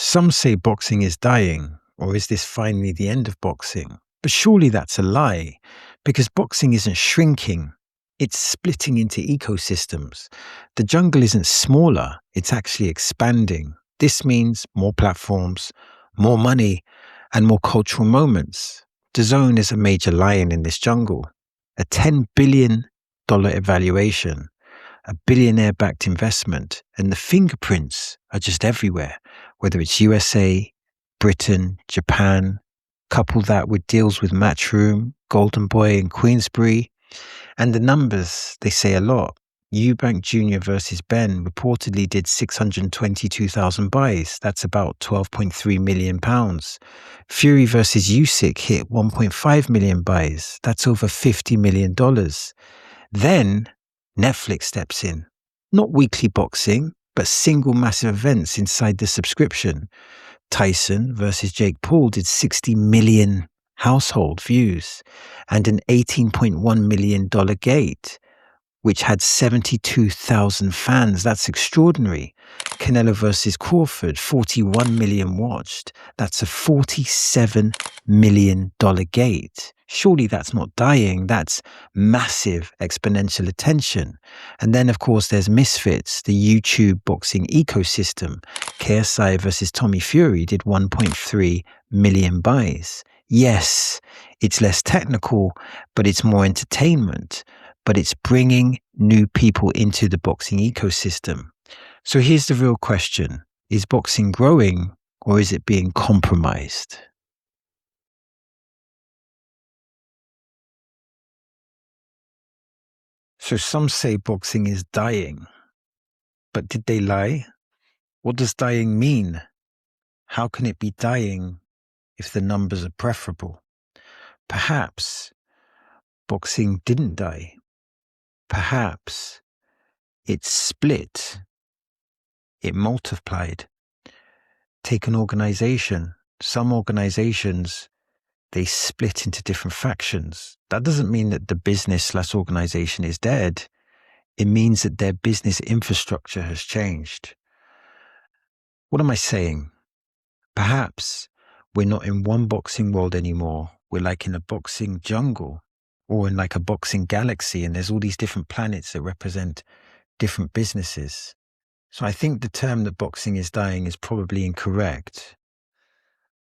Some say boxing is dying, or is this finally the end of boxing? But surely that's a lie, because boxing isn't shrinking, it's splitting into ecosystems. The jungle isn't smaller, it's actually expanding. This means more platforms, more money, and more cultural moments. DAZN is a major lion in this jungle. A $10 billion evaluation, a billionaire-backed investment, and the fingerprints are just everywhere, whether it's USA, Britain, Japan. Couple that with deals with Matchroom, Golden Boy, and Queensbury. And the numbers, they say a lot. Eubank Jr. versus Ben reportedly did 622,000 buys. That's about £12.3 million. Fury versus Usyk hit 1.5 million buys. That's over $50 million. Then Netflix steps in. Not weekly boxing, but single massive events inside the subscription. Tyson versus Jake Paul did 60 million household views and an $18.1 million gate, which had 72,000 fans. That's extraordinary. Canelo versus Crawford, 41 million watched. That's a $47 million gate. Surely that's not dying. That's massive exponential attention. And then, of course, there's Misfits, the YouTube boxing ecosystem. KSI versus Tommy Fury did 1.3 million buys. Yes, it's less technical, but it's more entertainment. But it's bringing new people into the boxing ecosystem. So here's the real question. Is boxing growing or is it being compromised? So some say boxing is dying. But did they lie? What does dying mean? How can it be dying if the numbers are preferable? Perhaps boxing didn't die. Perhaps it split. It multiplied. Take an organization. Some organizations, they split into different factions. That doesn't mean that the business/organization is dead. It means that their business infrastructure has changed. What am I saying? Perhaps we're not in one boxing world anymore. We're like in a boxing jungle or in like a boxing galaxy, and there's all these different planets that represent different businesses. So I think the term that boxing is dying is probably incorrect.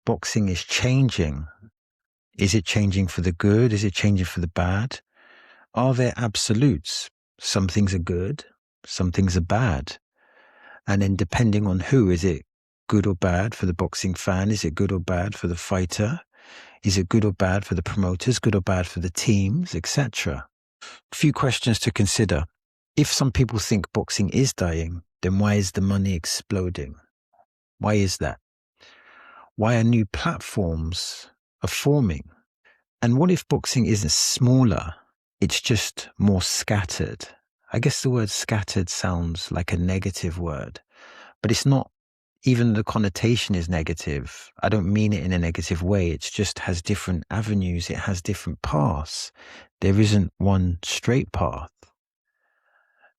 Boxing is changing. Is it changing for the good? Is it changing for the bad? Are there absolutes? Some things are good, some things are bad. And then depending on who, is it good or bad for the boxing fan? Is it good or bad for the fighter? Is it good or bad for the promoters? Good or bad for the teams, etc.? A few questions to consider. If some people think boxing is dying, then why is the money exploding? Why is that? Why are new platforms forming? And what if boxing isn't smaller? It's just more scattered. I guess the word scattered sounds like a negative word, but it's not. Even the connotation is negative. I don't mean it in a negative way. It just has different avenues. It has different paths. There isn't one straight path.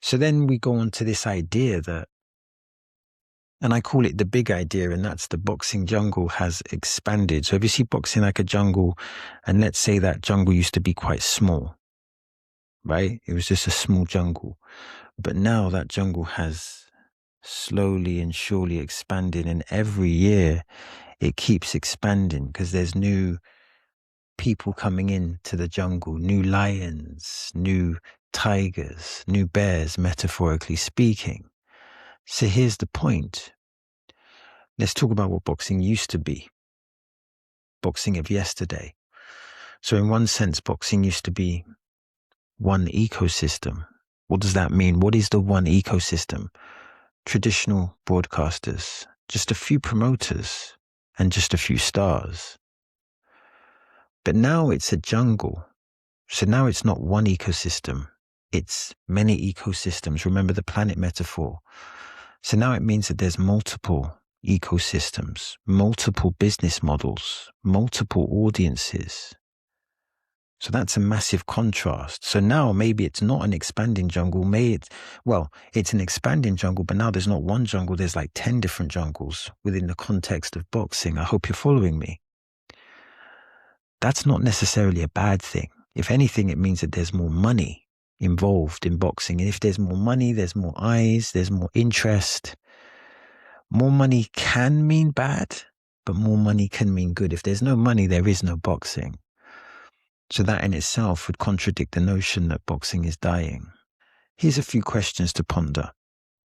So then we go on to this idea that, and I call it the big idea, and that's the boxing jungle has expanded. So if you see boxing like a jungle, and let's say that jungle used to be quite small, right? It was just a small jungle. But now that jungle has slowly and surely expanded, and every year it keeps expanding because there's new people coming into the jungle, new lions, new tigers, new bears, metaphorically speaking. So here's the point. Let's talk about what boxing used to be. Boxing of yesterday. So in one sense, boxing used to be one ecosystem. What does that mean? What is the one ecosystem? Traditional broadcasters, just a few promoters, and just a few stars. But now it's a jungle. So now it's not one ecosystem. It's many ecosystems. Remember the planet metaphor. So now it means that there's multiple ecosystems, multiple business models, multiple audiences. So that's a massive contrast. So now maybe it's not an expanding jungle. It's an expanding jungle, but now there's not one jungle. There's like 10 different jungles within the context of boxing. I hope you're following me. That's not necessarily a bad thing. If anything, it means that there's more money involved in boxing. And if there's more money, there's more eyes, there's more interest. More money can mean bad, but more money can mean good. If there's no money, there is no boxing. So that in itself would contradict the notion that boxing is dying. Here's a few questions to ponder.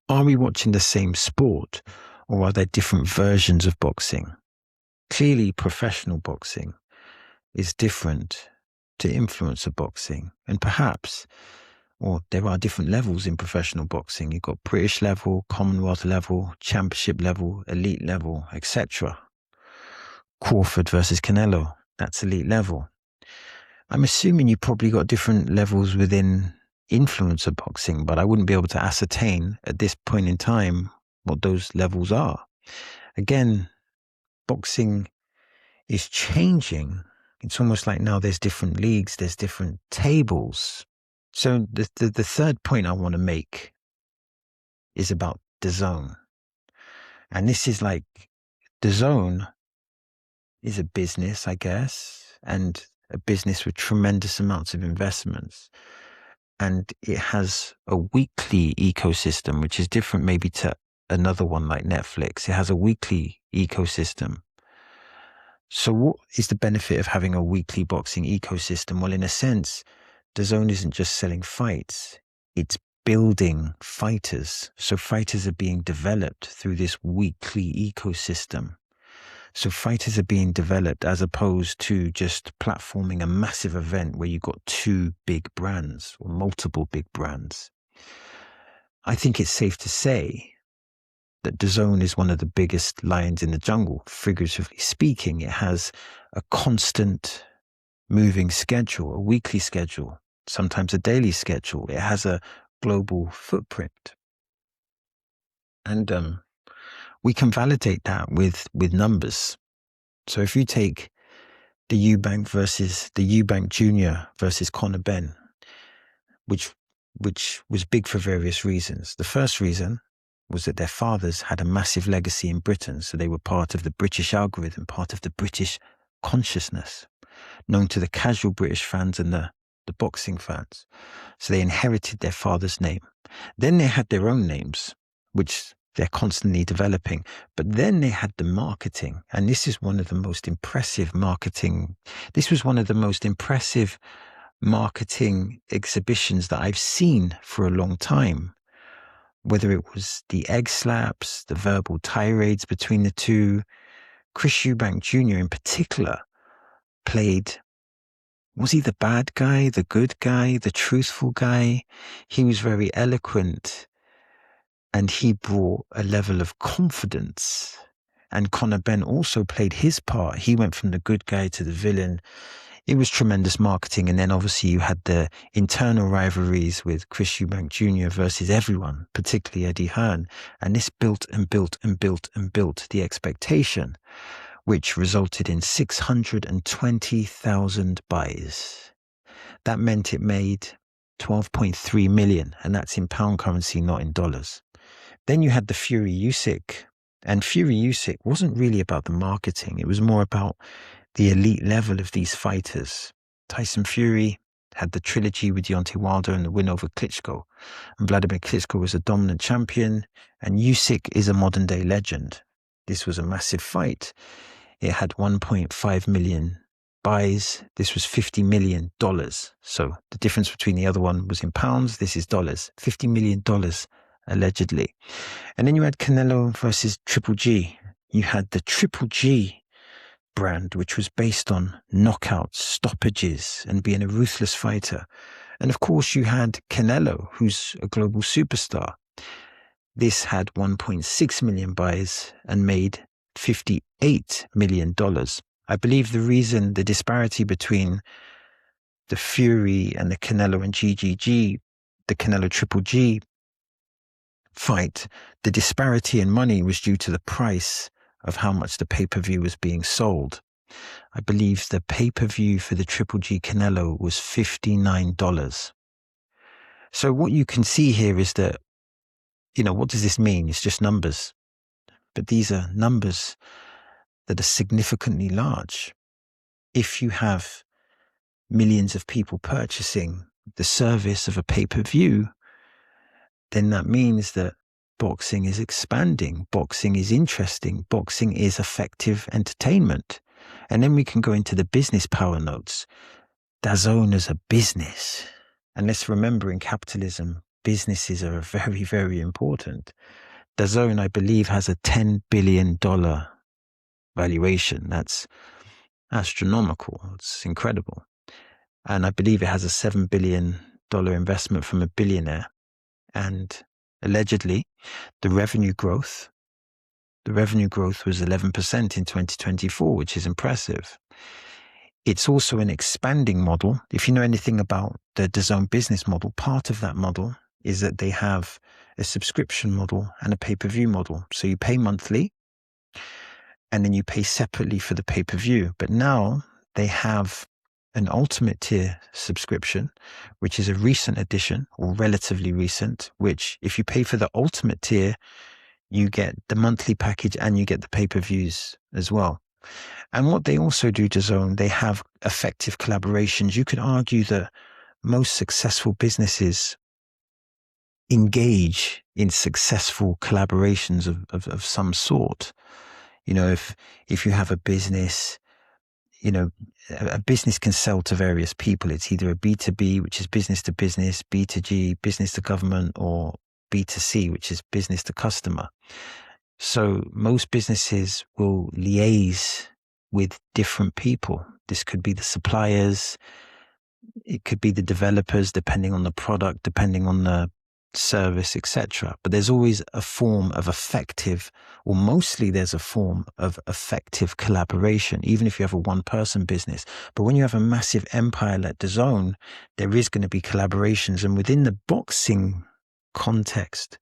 Are we watching the same sport, or are there different versions of boxing? Clearly, professional boxing is different to influencer boxing, and perhaps, or there are different levels in professional boxing. You've got British level, Commonwealth level, Championship level, Elite level, etc. Crawford versus Canelo, that's Elite level. I'm assuming you probably got different levels within influencer boxing, but I wouldn't be able to ascertain at this point in time what those levels are. Again, boxing is changing. It's almost like now there's different leagues, there's different tables. So the third point I want to make is about DAZN. And this is like, DAZN is a business, I guess, and a business with tremendous amounts of investments. And it has a weekly ecosystem, which is different maybe to another one like Netflix. It has a weekly ecosystem. So what is the benefit of having a weekly boxing ecosystem? Well, in a sense, DAZN isn't just selling fights, it's building fighters. So fighters are being developed through this weekly ecosystem. So fighters are being developed as opposed to just platforming a massive event where you've got two big brands or multiple big brands. I think it's safe to say that DAZN is one of the biggest lions in the jungle, figuratively speaking. It has a constant moving schedule, a weekly schedule, sometimes a daily schedule. It has a global footprint. And we can validate that with numbers. So if you take the Eubank Jr. versus Conor Benn, which was big for various reasons. The first reason was that their fathers had a massive legacy in Britain, so they were part of the British algorithm, part of the British consciousness, known to the casual British fans and the boxing fans. So they inherited their father's name. Then they had their own names, which they're constantly developing. But then they had the marketing, and this is one of the most impressive marketing. This was one of the most impressive marketing exhibitions that I've seen for a long time. Whether it was the egg slaps, the verbal tirades between the two, Chris Eubank Jr. in particular played, was he the bad guy, the good guy, the truthful guy? He was very eloquent. And he brought a level of confidence. And Conor Benn also played his part. He went from the good guy to the villain. It was tremendous marketing. And then obviously you had the internal rivalries with Chris Eubank Jr. versus everyone, particularly Eddie Hearn. And this built and built and built and built the expectation, which resulted in 620,000 buys. That meant it made 12.3 million. And that's in pound currency, not in dollars. Then you had the Fury Usyk, and Fury Usyk wasn't really about the marketing. It was more about the elite level of these fighters. Tyson Fury had the trilogy with Deontay Wilder and the win over Klitschko. And Vladimir Klitschko was a dominant champion, and Usyk is a modern day legend. This was a massive fight. It had 1.5 million buys. This was $50 million. So the difference between the other one was in pounds. This is dollars. $50 million. Allegedly. And then you had Canelo versus Triple G. You had the Triple G brand, which was based on knockouts, stoppages, and being a ruthless fighter. And of course, you had Canelo, who's a global superstar. This had 1.6 million buys and made $58 million. I believe the disparity between the Fury and the Canelo and GGG, the Canelo Triple G fight, the disparity in money was due to the price of how much the pay-per-view was being sold. I believe the pay-per-view for the Triple G Canelo was $59. So what you can see here is that, what does this mean? It's just numbers. But these are numbers that are significantly large. If you have millions of people purchasing the service of a pay-per-view, then that means that boxing is expanding, boxing is interesting, boxing is effective entertainment. And then we can go into the business power notes. DAZN as a business. And let's remember, in capitalism, businesses are very, very important. DAZN, I believe, has a $10 billion valuation. That's astronomical. It's incredible. And I believe it has a $7 billion investment from a billionaire. And allegedly, the revenue growth was 11% in 2024, which is impressive. It's also an expanding model. If you know anything about the DAZN business model, part of that model is that they have a subscription model and a pay-per-view model. So you pay monthly and then you pay separately for the pay-per-view. But now they have an ultimate tier subscription, which is a recent addition, or relatively recent, which if you pay for the ultimate tier, you get the monthly package and you get the pay-per-views as well. And what they also do, DAZN, they have effective collaborations. You could argue that most successful businesses engage in successful collaborations of some sort. If you have a business, a business can sell to various people. It's either a B2B, which is business to business, B2G, business to government, or B2C, which is business to customer. So most businesses will liaise with different people. This could be the suppliers, it could be the developers, depending on the product, depending on the service, etc. But there's always a form of effective, or mostly there's a form of effective collaboration, even if you have a one-person business. But when you have a massive empire like DAZN, there is going to be collaborations. And within the boxing context,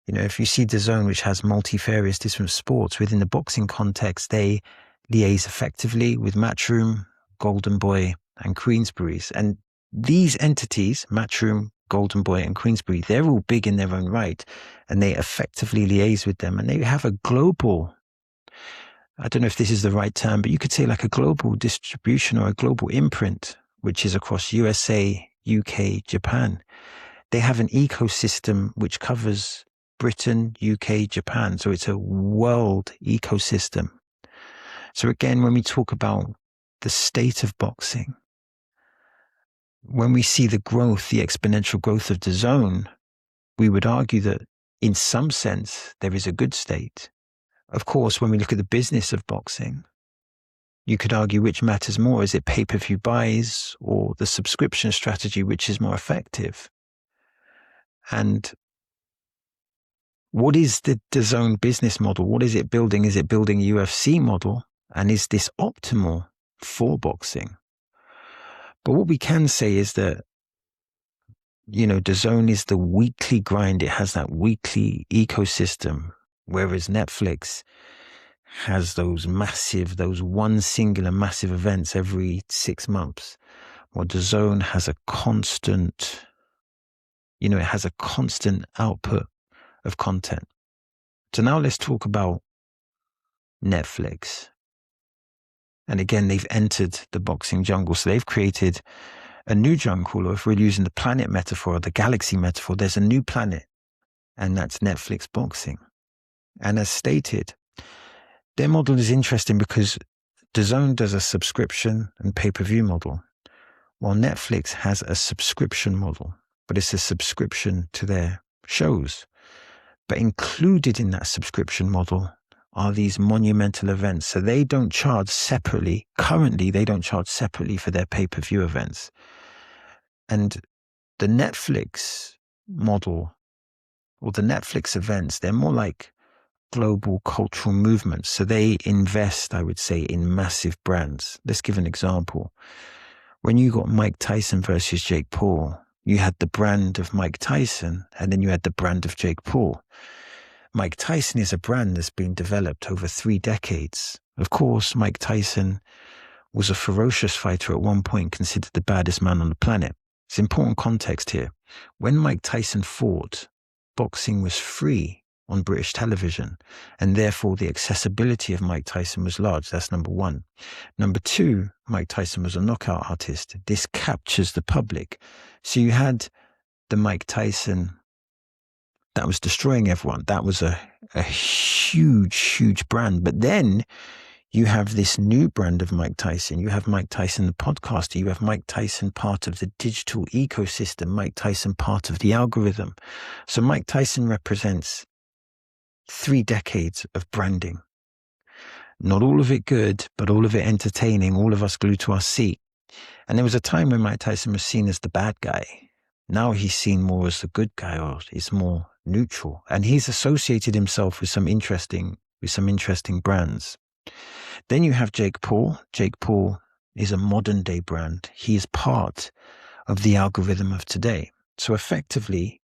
if you see DAZN, which has multifarious different sports, within the boxing context, they liaise effectively with Matchroom, Golden Boy, and Queensberry's. And these entities, Matchroom, Golden Boy, and Queensberry, they're all big in their own right, and they effectively liaise with them. And they have a global, I don't know if this is the right term, but you could say like a global distribution or a global imprint, which is across USA, UK, Japan. They have an ecosystem which covers Britain, UK, Japan. So it's a world ecosystem. So again, when we talk about the state of boxing, when we see the growth, the exponential growth of DAZN, we would argue that in some sense, there is a good state. Of course, when we look at the business of boxing, you could argue which matters more. Is it pay-per-view buys or the subscription strategy, which is more effective? And what is the DAZN business model? What is it building? Is it building a UFC model? And is this optimal for boxing? But what we can say is that, DAZN is the weekly grind. It has that weekly ecosystem, whereas Netflix has those one singular massive events every 6 months. Well, DAZN has a constant, it has a constant output of content. So now let's talk about Netflix. And again, they've entered the boxing jungle. So they've created a new jungle, or if we're using the planet metaphor or the galaxy metaphor, there's a new planet, and that's Netflix boxing. And as stated, their model is interesting because DAZN does a subscription and pay-per-view model, while Netflix has a subscription model, but it's a subscription to their shows. But included in that subscription model are these monumental events. So they don't charge separately. Currently, they don't charge separately for their pay-per-view events. And the Netflix model, or the Netflix events, they're more like global cultural movements. So they invest, I would say, in massive brands. Let's give an example. When you got Mike Tyson versus Jake Paul, you had the brand of Mike Tyson, and then you had the brand of Jake Paul. Mike Tyson is a brand that's been developed over 3 decades. Of course, Mike Tyson was a ferocious fighter at one point, considered the baddest man on the planet. It's important context here. When Mike Tyson fought, boxing was free on British television, and therefore the accessibility of Mike Tyson was large. That's number one. Number two, Mike Tyson was a knockout artist. This captures the public. So you had the Mike Tyson that was destroying everyone. That was a huge, huge brand. But then you have this new brand of Mike Tyson. You have Mike Tyson, the podcaster. You have Mike Tyson, part of the digital ecosystem. Mike Tyson, part of the algorithm. So Mike Tyson represents 3 decades of branding. Not all of it good, but all of it entertaining, all of us glued to our seat. And there was a time when Mike Tyson was seen as the bad guy. Now he's seen more as the good guy, or he's more neutral. And he's associated himself with some interesting brands. Then you have Jake Paul. Jake Paul is a modern day brand. He is part of the algorithm of today. So effectively,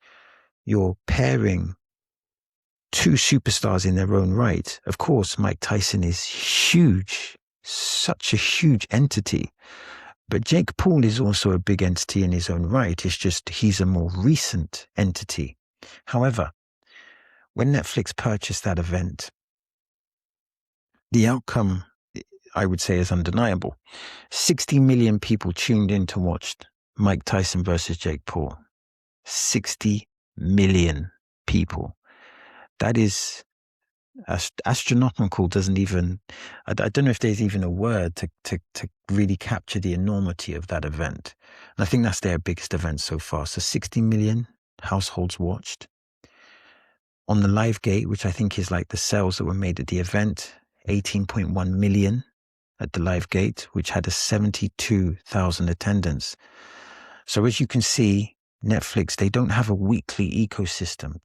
you're pairing 2 superstars in their own right. Of course, Mike Tyson is huge, such a huge entity. But Jake Paul is also a big entity in his own right. It's just he's a more recent entity. However, when Netflix purchased that event, the outcome, I would say, is undeniable. 60 million people tuned in to watch Mike Tyson versus Jake Paul. 60 million people. That is astronomical. Doesn't even, I don't know if there's even a word to really capture the enormity of that event. And I think that's their biggest event so far. So 60 million households watched. On the live gate, which I think is like the sales that were made at the event, 18.1 million at the live gate, which had a 72,000 attendance. So as you can see, Netflix, they don't have a weekly ecosystem.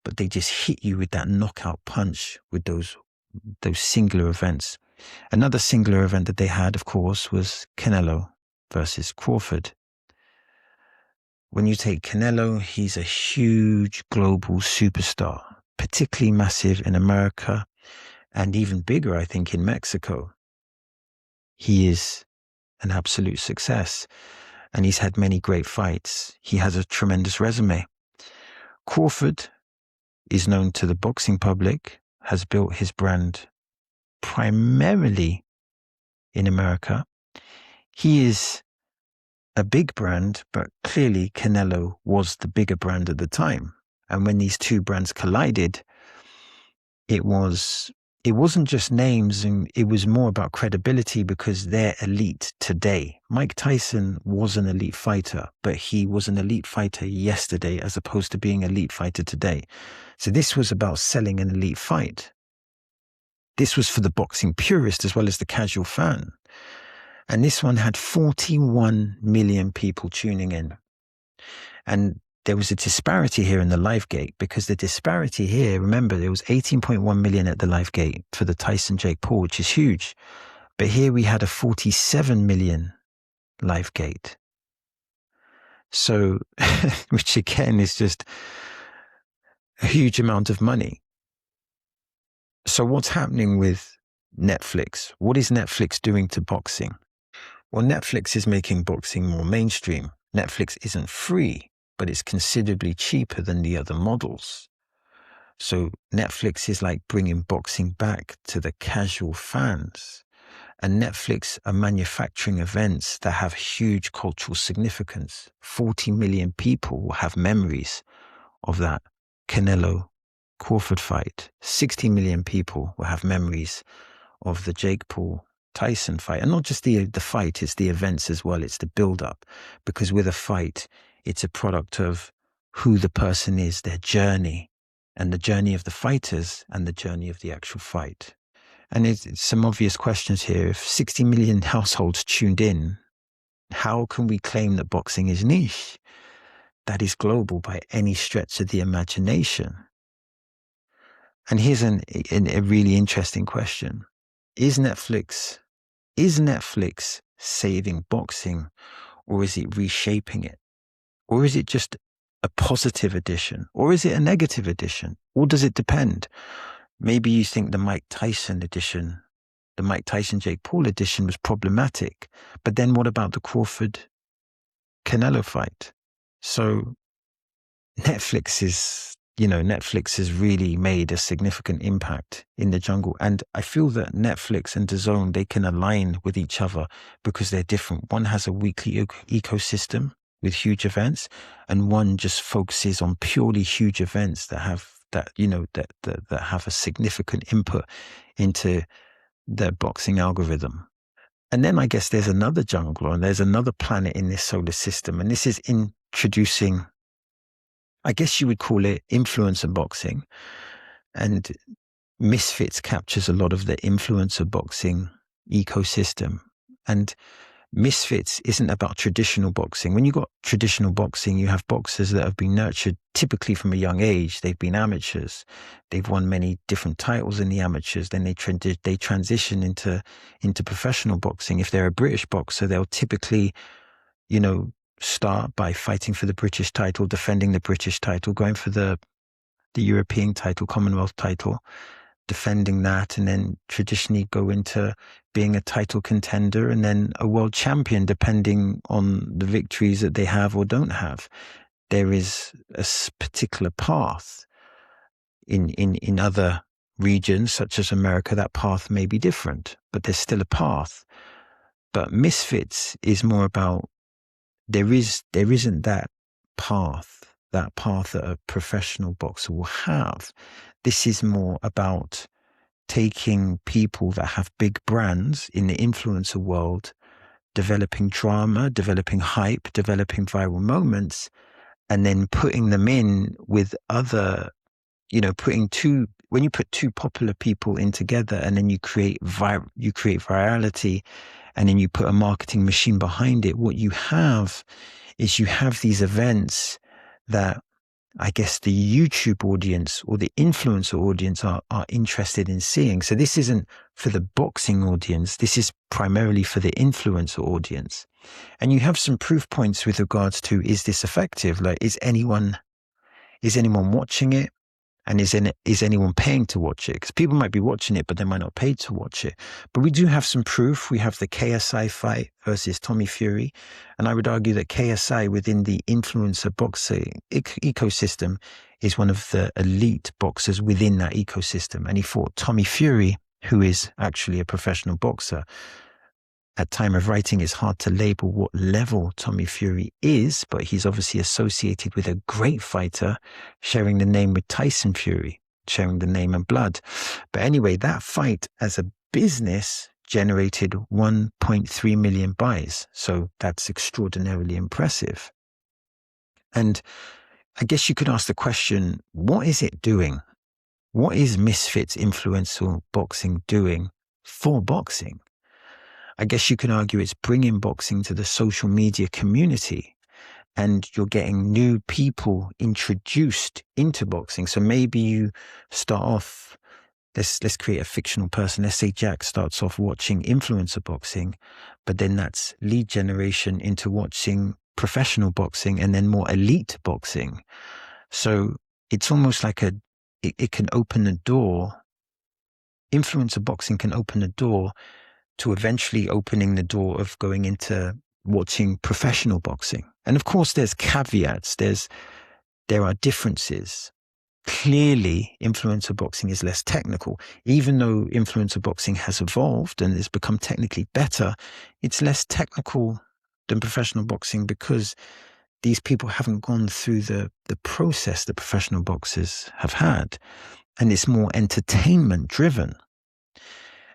But they just hit you with that knockout punch with those singular events. Another singular event that they had, of course, was Canelo versus Crawford. When you take Canelo, he's a huge global superstar, particularly massive in America and even bigger, I think, in Mexico. He is an absolute success, and he's had many great fights. He has a tremendous resume. Crawford is known to the boxing public, has built his brand primarily in America. He is a big brand, but clearly Canelo was the bigger brand at the time. And when these two brands collided, it wasn't just names, and it was more about credibility, because they're elite today. Mike Tyson was an elite fighter, but he was an elite fighter yesterday as opposed to being an elite fighter today. So this was about selling an elite fight. This was for the boxing purist as well as the casual fan. And this one had 41 million people tuning in. And there was a disparity here in the live gate, because the disparity here, remember, there was 18.1 million at the live gate for the Tyson Jake Paul, which is huge. But here we had a 47 million live gate. So, which again is just a huge amount of money. So what's happening with Netflix? What is Netflix doing to boxing? Well, Netflix is making boxing more mainstream. Netflix isn't free, but it's considerably cheaper than the other models. So Netflix is like bringing boxing back to the casual fans. And Netflix are manufacturing events that have huge cultural significance. 40 million people will have memories of that Canelo Crawford fight. 60 million people will have memories of the Jake Paul Tyson fight. And not just the fight, it's the events as well. It's the build-up. Because with a fight, it's a product of who the person is, their journey, and the journey of the fighters and the journey of the actual fight. And it's some obvious questions here. If 60 million households tuned in, how can we claim that boxing is niche? That is global by any stretch of the imagination. And here's a really interesting question. Is Netflix saving boxing, or is it reshaping it? Or is it just a positive addition? Or is it a negative addition? Or does it depend? maybe you think the Mike Tyson edition, the Mike Tyson Jake Paul edition was problematic. But then what about the Crawford Canelo fight? So Netflix has really made a significant impact in the jungle. And I feel that Netflix and DAZN, they can align with each other because they're different. One has a weekly ecosystem with huge events, and one just focuses on purely huge events that have that have a significant input into their boxing algorithm. And then I guess there's another jungle, and there's another planet in this solar system, and this is introducing, I guess you would call it, influencer boxing. And Misfits captures a lot of the influencer boxing ecosystem. And Misfits isn't about traditional boxing. When you got traditional boxing, you have boxers that have been nurtured typically from a young age. They've been amateurs. They've won many different titles in the amateurs. Then they transition into professional boxing. If they're a British boxer, they'll typically, start by fighting for the British title, defending the British title, going for the European title, Commonwealth title, defending that, and then traditionally go into being a title contender and then a world champion, depending on the victories that they have or don't have. There is a particular path. In other regions, such as America, that path may be different, but there's still a path. But Misfits is more about, there isn't that path that a professional boxer will have. This is more about taking people that have big brands in the influencer world, developing drama, developing hype, developing viral moments, and then putting them in with other, when you put two popular people in together, and then you create virality, and then you put a marketing machine behind it, what you have is these events that I guess the YouTube audience or the influencer audience are interested in seeing. So this isn't for the boxing audience. This is primarily for the influencer audience. And you have some proof points with regards to, is this effective? Like, is anyone watching it? And is anyone paying to watch it? Because people might be watching it, but they might not pay to watch it. But we do have some proof. We have the KSI fight versus Tommy Fury. And I would argue that KSI within the influencer boxing ecosystem is one of the elite boxers within that ecosystem. And he fought Tommy Fury, who is actually a professional boxer. At time of writing, it's hard to label what level Tommy Fury is, but he's obviously associated with a great fighter, sharing the name with Tyson Fury, sharing the name and blood. But anyway, that fight as a business generated 1.3 million buys. So that's extraordinarily impressive. And I guess you could ask the question, what is it doing? What is Misfits influential boxing doing for boxing? I guess you can argue it's bringing boxing to the social media community, and you're getting new people introduced into boxing. So maybe you start off, let's create a fictional person. Let's say Jack starts off watching influencer boxing, but then that's lead generation into watching professional boxing and then more elite boxing. So it's almost like it can open the door. Influencer boxing can open the door to eventually opening the door of going into watching professional boxing. And of course, there's caveats. There are differences. Clearly, influencer boxing is less technical. Even though influencer boxing has evolved and has become technically better, it's less technical than professional boxing because these people haven't gone through the process that professional boxers have had. And it's more entertainment driven.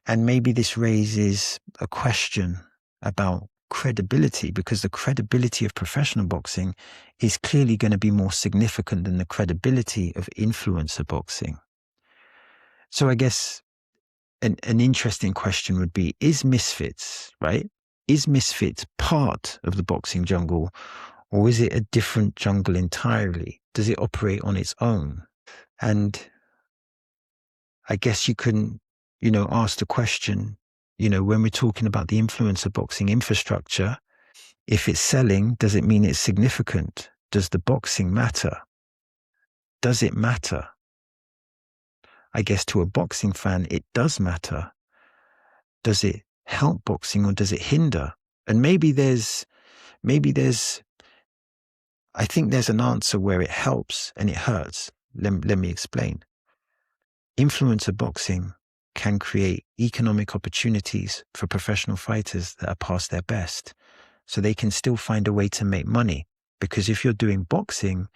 And maybe this raises a question about credibility, because the credibility of professional boxing is clearly going to be more significant than the credibility of influencer boxing. So I guess an interesting question would be, is Misfits, right? Is Misfits part of the boxing jungle, or is it a different jungle entirely? Does it operate on its own? And I guess you can ask the question, when we're talking about the influencer boxing infrastructure, if it's selling, does it mean it's significant? Does the boxing matter? Does it matter? I guess to a boxing fan, it does matter. Does it help boxing or does it hinder? And maybe there's, I think there's an answer where it helps and it hurts. Let me explain. Influencer boxing can create economic opportunities for professional fighters that are past their best. So they can still find a way to make money. Because if you're doing boxing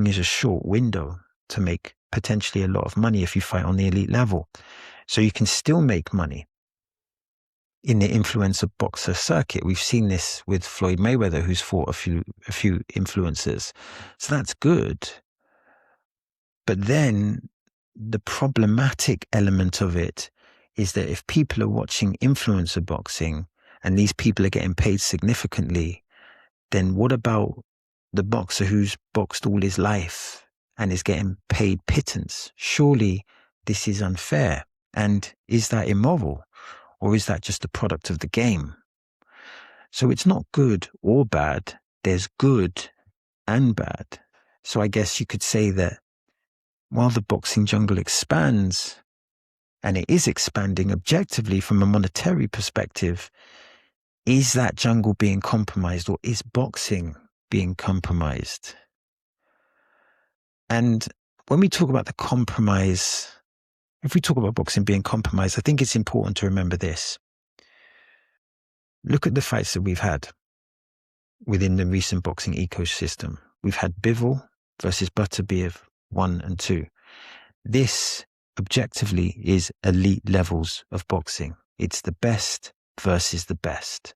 is a short window to make potentially a lot of money if you fight on the elite level. So you can still make money in the influencer boxer circuit. We've seen this with Floyd Mayweather, who's fought a few influencers. So that's good. But then the problematic element of it is that if people are watching influencer boxing and these people are getting paid significantly, then what about the boxer who's boxed all his life and is getting paid pittance? Surely this is unfair. And is that immoral? Or is that just a product of the game? So it's not good or bad. There's good and bad. So I guess you could say that while the boxing jungle expands, and it is expanding objectively from a monetary perspective, is that jungle being compromised, or is boxing being compromised? And when we talk about the compromise, if we talk about boxing being compromised, I think it's important to remember this. Look at the fights that we've had within the recent boxing ecosystem. We've had Bivol versus Butterbiev 1 and 2. This objectively is elite levels of boxing. It's the best versus the best.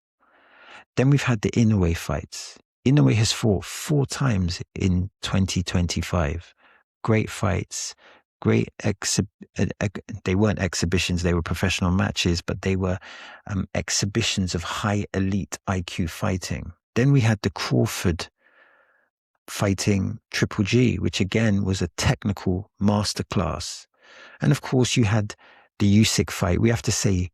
Then we've had the Inoue fights. Inoue has fought 4 times in 2025. Great fights, great they weren't exhibitions, they were professional matches, but they were exhibitions of high elite IQ fighting. Then we had the Crawford fighting Triple G, which again was a technical masterclass. And of course you had the Usyk fight. We have to say,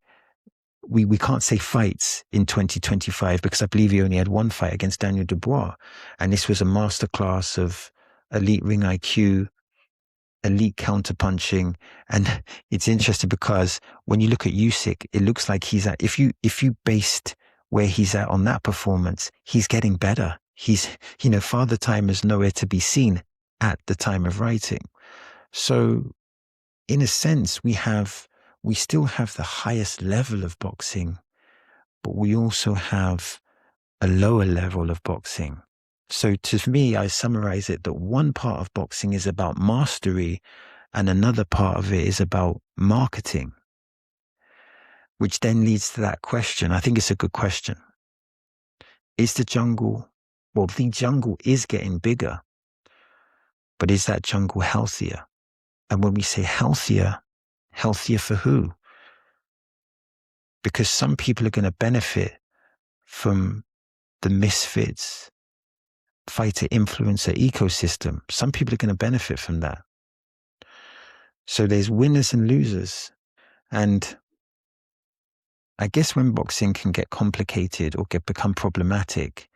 we can't say fights in 2025 because I believe he only had 1 fight against Daniel Dubois. And this was a masterclass of elite ring IQ, elite counterpunching. And it's interesting because when you look at Usyk, it looks like he's at, if you based where he's at on that performance, he's getting better. He's, Father Time is nowhere to be seen at the time of writing. So in a sense, we still have the highest level of boxing, but we also have a lower level of boxing. So to me, I summarize it that one part of boxing is about mastery and another part of it is about marketing, which then leads to that question. I think it's a good question. Is the jungle is getting bigger, but is that jungle healthier? And when we say healthier for who? Because some people are going to benefit from the misfits fighter influencer ecosystem. Some people are going to benefit from that. So there's winners and losers. And I guess when boxing can get complicated or become problematic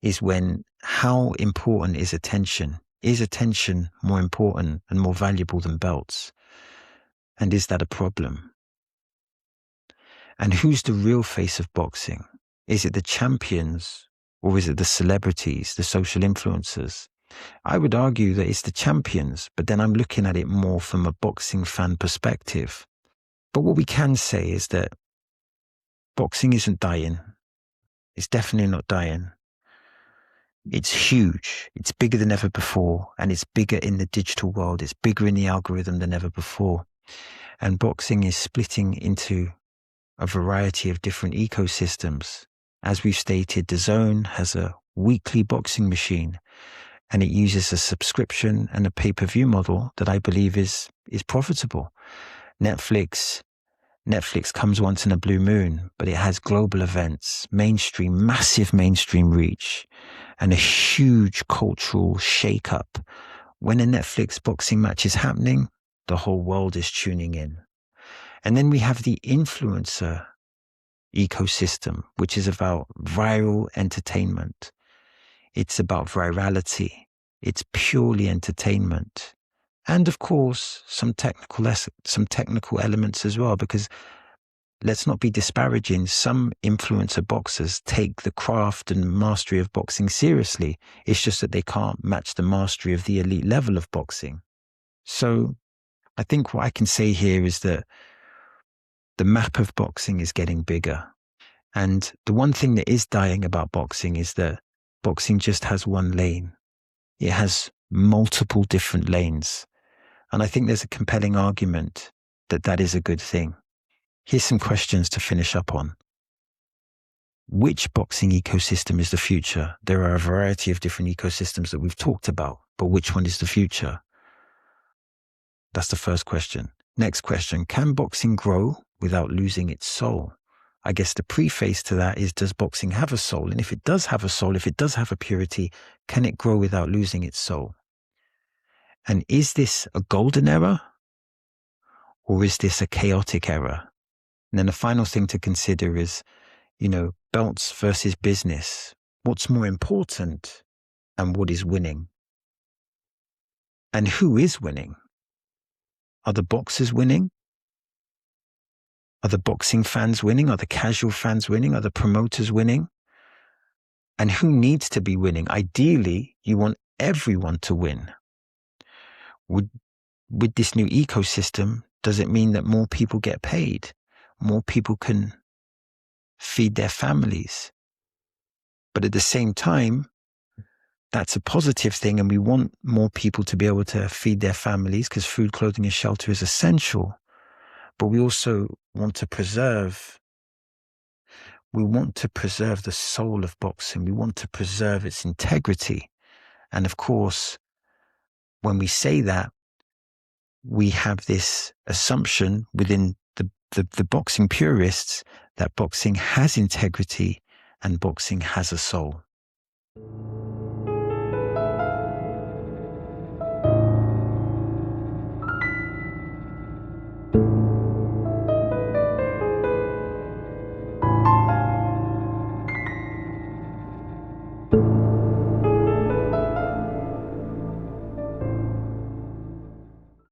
is when how important is attention? Is attention more important and more valuable than belts? And is that a problem? And who's the real face of boxing? Is it the champions or is it the celebrities, the social influencers? I would argue that it's the champions, but then I'm looking at it more from a boxing fan perspective. But what we can say is that boxing isn't dying. It's definitely not dying. It's huge. It's bigger than ever before. And it's bigger in the digital world. It's bigger in the algorithm than ever before. And boxing is splitting into a variety of different ecosystems. As we've stated, DAZN has a weekly boxing machine, and it uses a subscription and a pay-per-view model that I believe is profitable. Netflix comes once in a blue moon, but it has global events, massive mainstream reach, and a huge cultural shake-up. When a Netflix boxing match is happening, the whole world is tuning in. And then we have the influencer ecosystem, which is about viral entertainment. It's about virality. It's purely entertainment. And of course, some technical elements as well, because let's not be disparaging. Some influencer boxers take the craft and mastery of boxing seriously. It's just that they can't match the mastery of the elite level of boxing. So I think what I can say here is that the map of boxing is getting bigger. And the one thing that is dying about boxing is that boxing just has one lane. It has multiple different lanes. And I think there's a compelling argument that that is a good thing. Here's some questions to finish up on. Which boxing ecosystem is the future? There are a variety of different ecosystems that we've talked about, but which one is the future? That's the first question. Next question, can boxing grow without losing its soul? I guess the preface to that is, does boxing have a soul? And if it does have a soul, if it does have a purity, can it grow without losing its soul? And is this a golden era? Or is this a chaotic era? And then the final thing to consider is, belts versus business. What's more important and what is winning? And who is winning? Are the boxers winning? Are the boxing fans winning? Are the casual fans winning? Are the promoters winning? And who needs to be winning? Ideally, you want everyone to win. With this new ecosystem, does it mean that more people get paid? More people can feed their families? But at the same time, that's a positive thing, and we want more people to be able to feed their families because food, clothing, and shelter is essential. But we also want to preserve the soul of boxing. We want to preserve its integrity. And of course, when we say that, we have this assumption within the boxing purists that boxing has integrity and boxing has a soul.